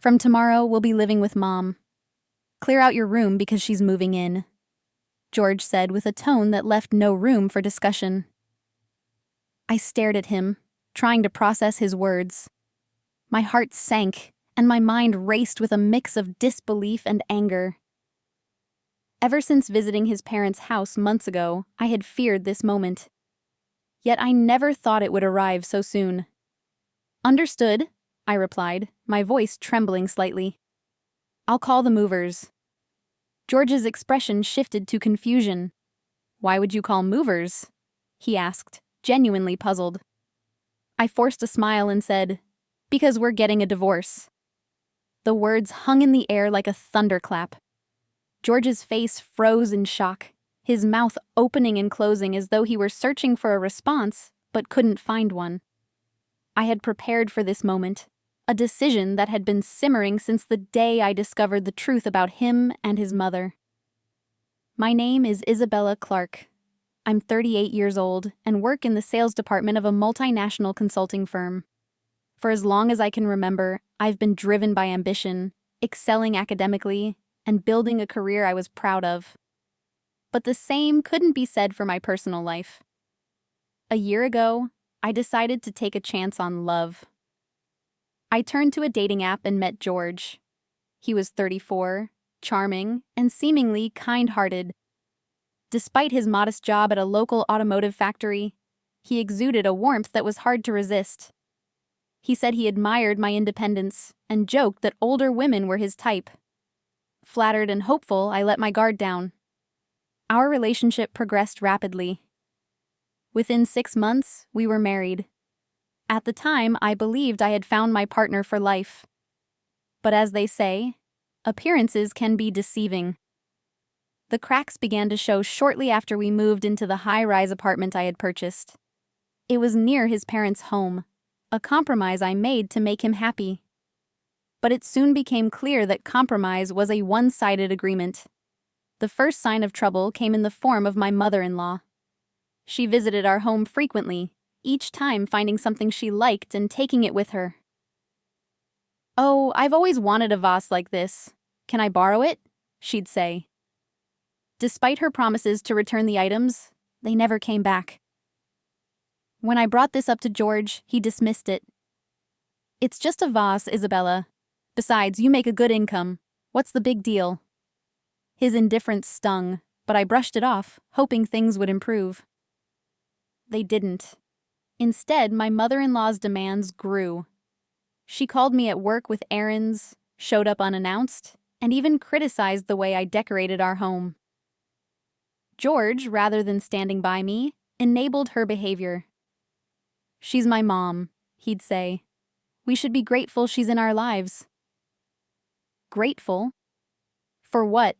From tomorrow, we'll be living with Mom. Clear out your room because she's moving in, George said with a tone that left no room for discussion. I stared at him, trying to process his words. My heart sank, and my mind raced with a mix of disbelief and anger. Ever since visiting his parents' house months ago, I had feared this moment. Yet I never thought it would arrive so soon. Understood, I replied, my voice trembling slightly. I'll call the movers. George's expression shifted to confusion. Why would you call movers? He asked, genuinely puzzled. I forced a smile and said, because we're getting a divorce. The words hung in the air like a thunderclap. George's face froze in shock, his mouth opening and closing as though he were searching for a response, but couldn't find one. I had prepared for this moment, a decision that had been simmering since the day I discovered the truth about him and his mother. My name is Isabella Clark. I'm 38 years old and work in the sales department of a multinational consulting firm. For as long as I can remember, I've been driven by ambition, excelling academically, and building a career I was proud of. But the same couldn't be said for my personal life. A year ago, I decided to take a chance on love. I turned to a dating app and met George. He was 34, charming, and seemingly kind-hearted. Despite his modest job at a local automotive factory, he exuded a warmth that was hard to resist. He said he admired my independence and joked that older women were his type. Flattered and hopeful, I let my guard down. Our relationship progressed rapidly. Within 6 months, we were married. At the time, I believed I had found my partner for life. But as they say, appearances can be deceiving. The cracks began to show shortly after we moved into the high-rise apartment I had purchased. It was near his parents' home, a compromise I made to make him happy. But it soon became clear that compromise was a one-sided agreement. The first sign of trouble came in the form of my mother-in-law. She visited our home frequently, each time finding something she liked and taking it with her. "Oh, I've always wanted a vase like this. Can I borrow it?" she'd say. Despite her promises to return the items, they never came back. When I brought this up to George, he dismissed it. "It's just a vase, Isabella. Besides, you make a good income. What's the big deal?" His indifference stung, but I brushed it off, hoping things would improve. They didn't. Instead, my mother-in-law's demands grew. She called me at work with errands, showed up unannounced, and even criticized the way I decorated our home. George, rather than standing by me, enabled her behavior. "She's my mom," he'd say. "We should be grateful she's in our lives." Grateful? For what?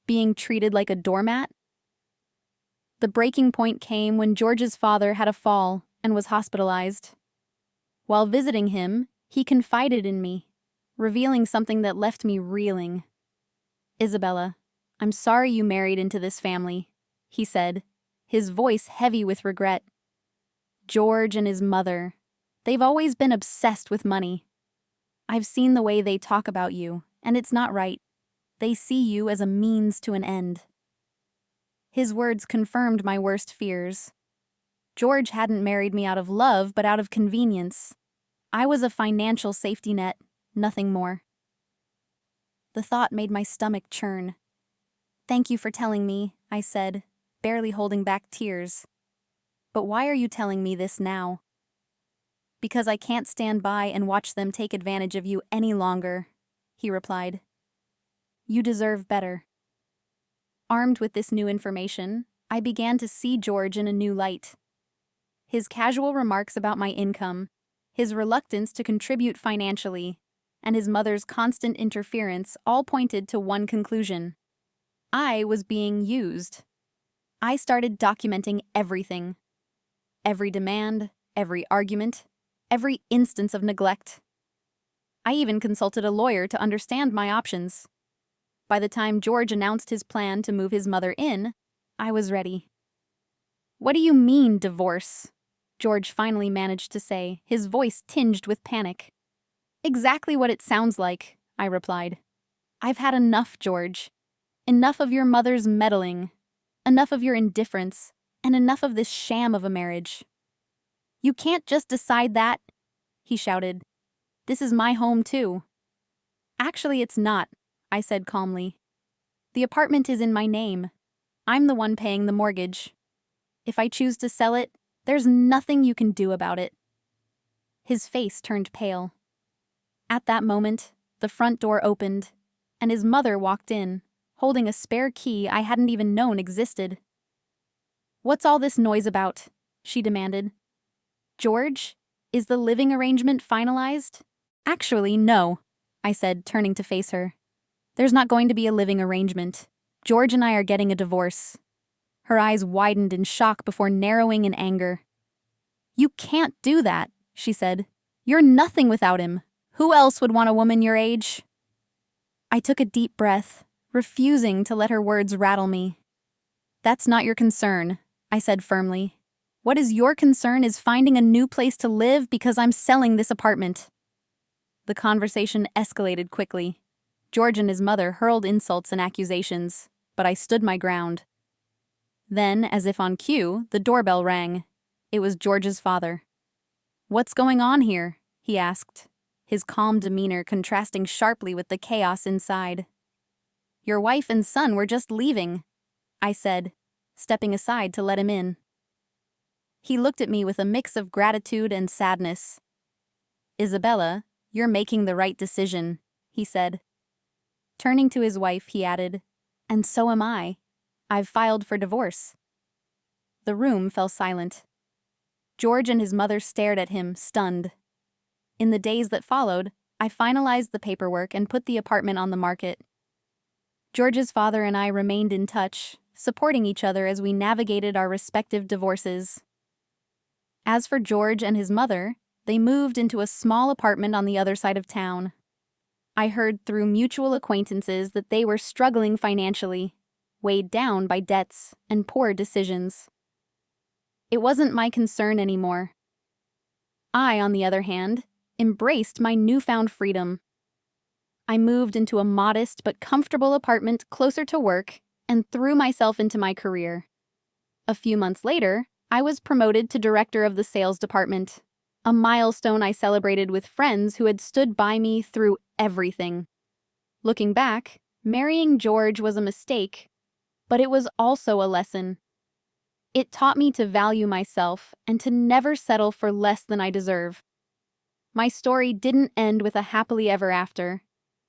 Being treated like a doormat? The breaking point came when George's father had a fall and was hospitalized. While visiting him, he confided in me, revealing something that left me reeling. "Isabella, I'm sorry you married into this family," he said, his voice heavy with regret. "George and his mother, they've always been obsessed with money. I've seen the way they talk about you, and it's not right. They see you as a means to an end." His words confirmed my worst fears. George hadn't married me out of love, but out of convenience. I was a financial safety net, nothing more. The thought made my stomach churn. "Thank you for telling me," I said, barely holding back tears. "But why are you telling me this now?" "Because I can't stand by and watch them take advantage of you any longer," he replied. "You deserve better." Armed with this new information, I began to see George in a new light. His casual remarks about my income, his reluctance to contribute financially, and his mother's constant interference all pointed to one conclusion. I was being used. I started documenting everything. Every demand, every argument, every instance of neglect. I even consulted a lawyer to understand my options. By the time George announced his plan to move his mother in, I was ready. "What do you mean, divorce?" George finally managed to say, his voice tinged with panic. "Exactly what it sounds like. I replied. I've had enough, George. Enough of your mother's meddling. Enough of your indifference. And enough of this sham of a marriage. You can't just decide that, he shouted. This is my home too. Actually, it's not, I said calmly. The apartment is in my name. I'm the one paying the mortgage. If I choose to sell it, there's nothing you can do about it. His face turned pale. At that moment, the front door opened, and his mother walked in, holding a spare key I hadn't even known existed. What's all this noise about? She demanded. George, is the living arrangement finalized? Actually, no, I said, turning to face her. There's not going to be a living arrangement. George and I are getting a divorce. Her eyes widened in shock before narrowing in anger. You can't do that, she said. You're nothing without him. Who else would want a woman your age? I took a deep breath, refusing to let her words rattle me. That's not your concern, I said firmly. What is your concern is finding a new place to live because I'm selling this apartment. The conversation escalated quickly. George and his mother hurled insults and accusations, but I stood my ground. Then, as if on cue, the doorbell rang. It was George's father. What's going on here? He asked, his calm demeanor contrasting sharply with the chaos inside. Your wife and son were just leaving, I said, stepping aside to let him in. He looked at me with a mix of gratitude and sadness. Isabella, you're making the right decision, he said. Turning to his wife, he added, and so am I. I've filed for divorce. The room fell silent. George and his mother stared at him, stunned. In the days that followed, I finalized the paperwork and put the apartment on the market. George's father and I remained in touch, supporting each other as we navigated our respective divorces. As for George and his mother, they moved into a small apartment on the other side of town. I heard through mutual acquaintances that they were struggling financially, weighed down by debts and poor decisions. It wasn't my concern anymore. I, on the other hand, embraced my newfound freedom. I moved into a modest but comfortable apartment closer to work and threw myself into my career. A few months later, I was promoted to director of the sales department, a milestone I celebrated with friends who had stood by me through everything. Looking back, marrying George was a mistake, but it was also a lesson. It taught me to value myself and to never settle for less than I deserve. My story didn't end with a happily ever after,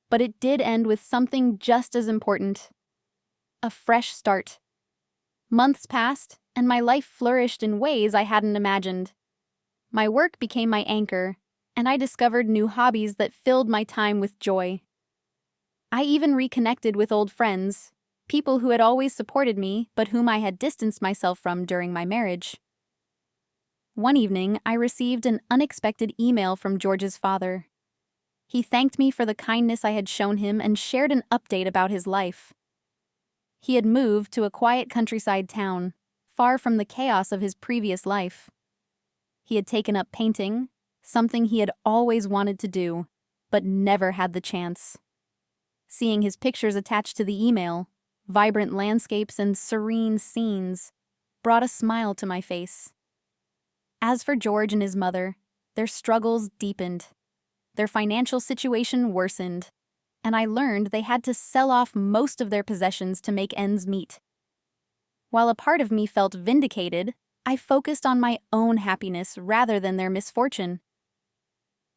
but it did end with something just as important: a fresh start. Months passed, and my life flourished in ways I hadn't imagined. My work became my anchor, and I discovered new hobbies that filled my time with joy. I even reconnected with old friends, people who had always supported me but whom I had distanced myself from during my marriage. One evening, I received an unexpected email from George's father. He thanked me for the kindness I had shown him and shared an update about his life. He had moved to a quiet countryside town, far from the chaos of his previous life. He had taken up painting, something he had always wanted to do, but never had the chance. Seeing his pictures attached to the email, vibrant landscapes and serene scenes, brought a smile to my face. As for George and his mother, their struggles deepened. Their financial situation worsened, and I learned they had to sell off most of their possessions to make ends meet. While a part of me felt vindicated, I focused on my own happiness rather than their misfortune.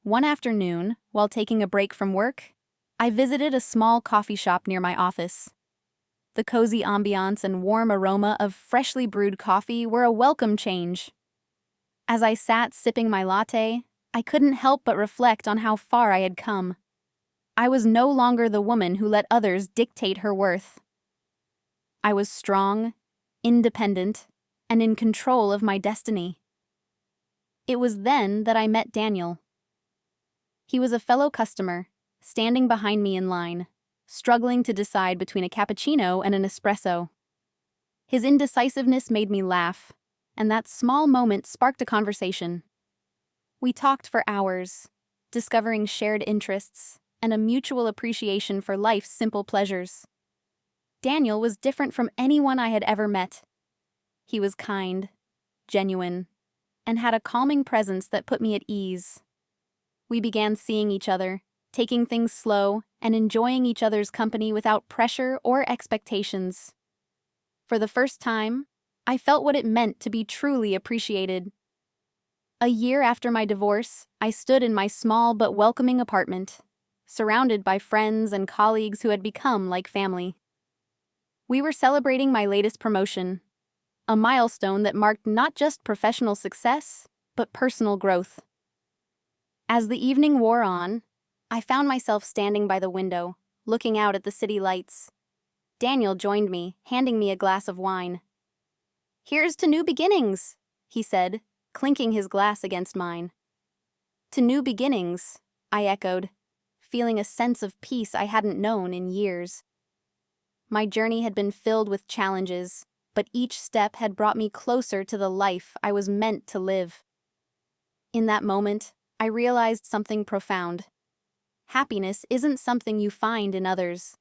One afternoon, while taking a break from work, I visited a small coffee shop near my office. The cozy ambiance and warm aroma of freshly brewed coffee were a welcome change. As I sat sipping my latte, I couldn't help but reflect on how far I had come. I was no longer the woman who let others dictate her worth. I was strong, independent, and in control of my destiny. It was then that I met Daniel. He was a fellow customer, standing behind me in line, struggling to decide between a cappuccino and an espresso. His indecisiveness made me laugh, and that small moment sparked a conversation. We talked for hours, discovering shared interests, and a mutual appreciation for life's simple pleasures. Daniel was different from anyone I had ever met. He was kind, genuine, and had a calming presence that put me at ease. We began seeing each other, taking things slow, and enjoying each other's company without pressure or expectations. For the first time, I felt what it meant to be truly appreciated. A year after my divorce, I stood in my small but welcoming apartment, surrounded by friends and colleagues who had become like family. We were celebrating my latest promotion, a milestone that marked not just professional success, but personal growth. As the evening wore on, I found myself standing by the window, looking out at the city lights. Daniel joined me, handing me a glass of wine. "Here's to new beginnings," he said, clinking his glass against mine. "To new beginnings," I echoed, feeling a sense of peace I hadn't known in years. My journey had been filled with challenges, but each step had brought me closer to the life I was meant to live. In that moment, I realized something profound. Happiness isn't something you find in others.